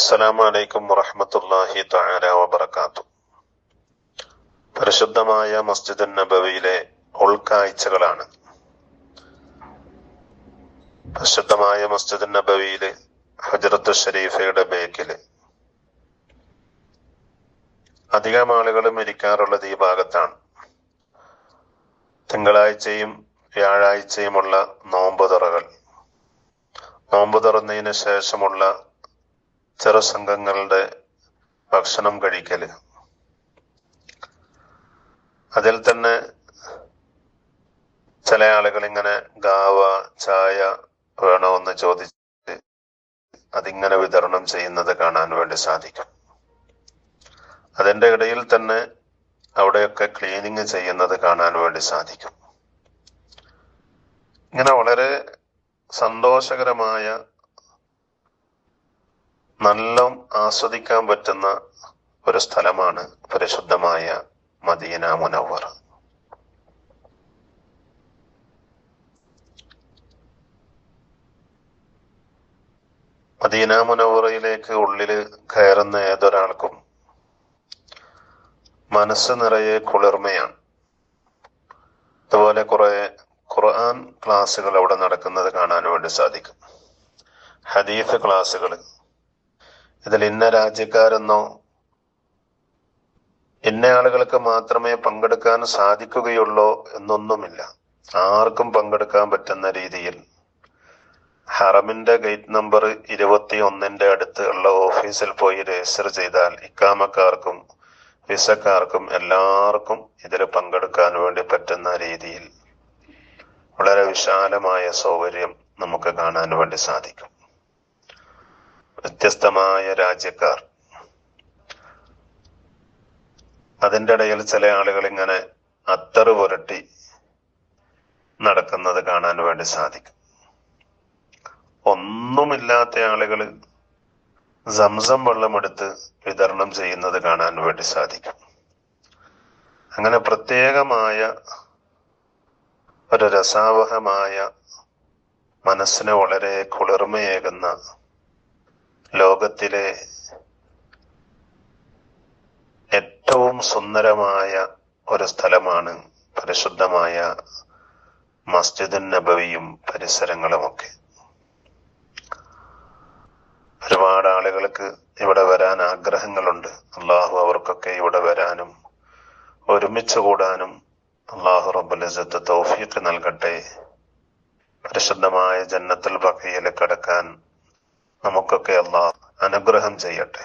അസ്സലാമു അലൈക്കും വറഹ്മത്തുള്ളാഹി തആല വബറകാതുഹു. പരിശുദ്ധമായ മസ്ജിദുൻ നബവിയിലെ ഉൾക്കാഴ്ചകളാണ്. പരിശുദ്ധമായ മസ്ജിദുൻ നബവിയിലെ ഹജ്റത്തു ഷരീഫയുടെ ബേക്കില് അധികം ആളുകളും ഇരിക്കാറുള്ളത് ഈ ഭാഗത്താണ്. തിങ്കളാഴ്ചയും വ്യാഴാഴ്ചയുമുള്ള നോമ്പ് തുറകൾ, നോമ്പ് തുറന്നതിന് ശേഷമുള്ള ചെറുസംഘങ്ങളുടെ ഭക്ഷണം കഴിക്കല്, അതിൽ തന്നെ ചില ആളുകൾ ഇങ്ങനെ ഗാവ ചായ വേണോ എന്ന് ചോദിച്ച് അതിങ്ങനെ വിതരണം ചെയ്യുന്നത് കാണാൻ വേണ്ടി സാധിക്കും. അതിന്റെ ഇടയിൽ തന്നെ അവിടെയൊക്കെ ക്ലീനിങ് ചെയ്യുന്നത് കാണാൻ വേണ്ടി സാധിക്കും. ഇങ്ങനെ വളരെ സന്തോഷകരമായ, നല്ല ആസ്വദിക്കാൻ പറ്റുന്ന ഒരു സ്ഥലമാണ് പരിശുദ്ധമായ മദീന മുനവ്വറ. മദീന മുനവ്വറയിലേക്ക് ഉള്ളില് കയറുന്ന ഏതൊരാൾക്കും മനസ്സ് നിറയെ കുളിർമയാണ്. അതുപോലെ കുറെ ഖുർആൻ ക്ലാസ്സുകൾ അവിടെ നടക്കുന്നത് കാണാൻ വേണ്ടി സാധിക്കും. ഹദീസ് ക്ലാസ്സുകൾ. ഇതിൽ ഇന്ന രാജ്യക്കാരെന്നോ ഇന്ന ആളുകൾക്ക് മാത്രമേ പങ്കെടുക്കാൻ സാധിക്കുകയുള്ളൂ എന്നൊന്നുമില്ല. ആർക്കും പങ്കെടുക്കാൻ പറ്റുന്ന രീതിയിൽ ഹറമിന്റെ ഗേറ്റ് നമ്പർ 21 അടുത്ത് ഉള്ള ഓഫീസിൽ പോയി രജിസ്റ്റർ ചെയ്താൽ ഇക്കാമക്കാർക്കും വിസക്കാർക്കും എല്ലാവർക്കും ഇതിൽ പങ്കെടുക്കാൻ വേണ്ടി പറ്റുന്ന രീതിയിൽ വളരെ വിശാലമായ സൗകര്യം നമുക്ക് കാണാൻ വേണ്ടി സാധിക്കും. വ്യത്യസ്തമായ രാജ്യക്കാർ. അതിൻ്റെ ഇടയിൽ ചില ആളുകൾ ഇങ്ങനെ അത്തറ് പുരട്ടി നടക്കുന്നത് കാണാൻ വേണ്ടി സാധിക്കും. ഒന്നുമില്ലാത്ത ആളുകൾ സംസം വെള്ളമെടുത്ത് വിതരണം ചെയ്യുന്നത് കാണാൻ വേണ്ടി സാധിക്കും. അങ്ങനെ പ്രത്യേകമായ ഒരു രസാവഹമായ, മനസ്സിന് വളരെ കുളിർമയേകുന്ന, ലോകത്തിലെ ഏറ്റവും സുന്ദരമായ ഒരു സ്ഥലമാണ് പരിശുദ്ധമായ മസ്ജിദുൻ നബവിയും പരിസരങ്ങളുമൊക്കെ. ഒരുപാട് ആളുകൾക്ക് ഇവിടെ വരാൻ ആഗ്രഹങ്ങളുണ്ട്. അള്ളാഹു അവർക്കൊക്കെ ഇവിടെ വരാനും ഒരുമിച്ച് കൂടാനും അള്ളാഹു റബ്ബുൽ ഇസ്സത്ത് തൗഫീഖ് നൽകട്ടെ. പരിശുദ്ധമായ ജന്നത്തുൽ ബഖീയിൽ കടക്കാൻ നമുക്കൊക്കെ അള്ളാഹു അനുഗ്രഹം ചെയ്യട്ടെ.